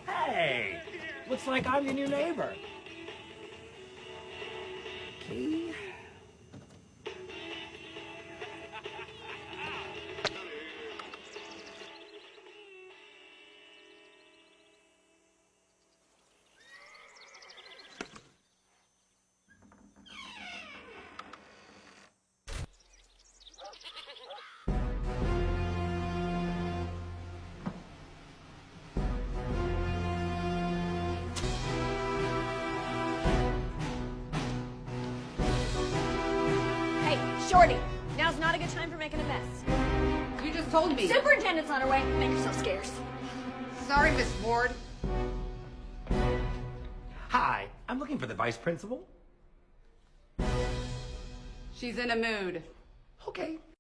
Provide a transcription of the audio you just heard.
Hey, looks like I'm your new neighbor. Key? Shorty, now's not a good time for making a mess. You just told me. Superintendent's on her way. Make yourself scarce. Sorry, Miss Ward. Hi, I'm looking for the vice principal. She's in a mood. Okay.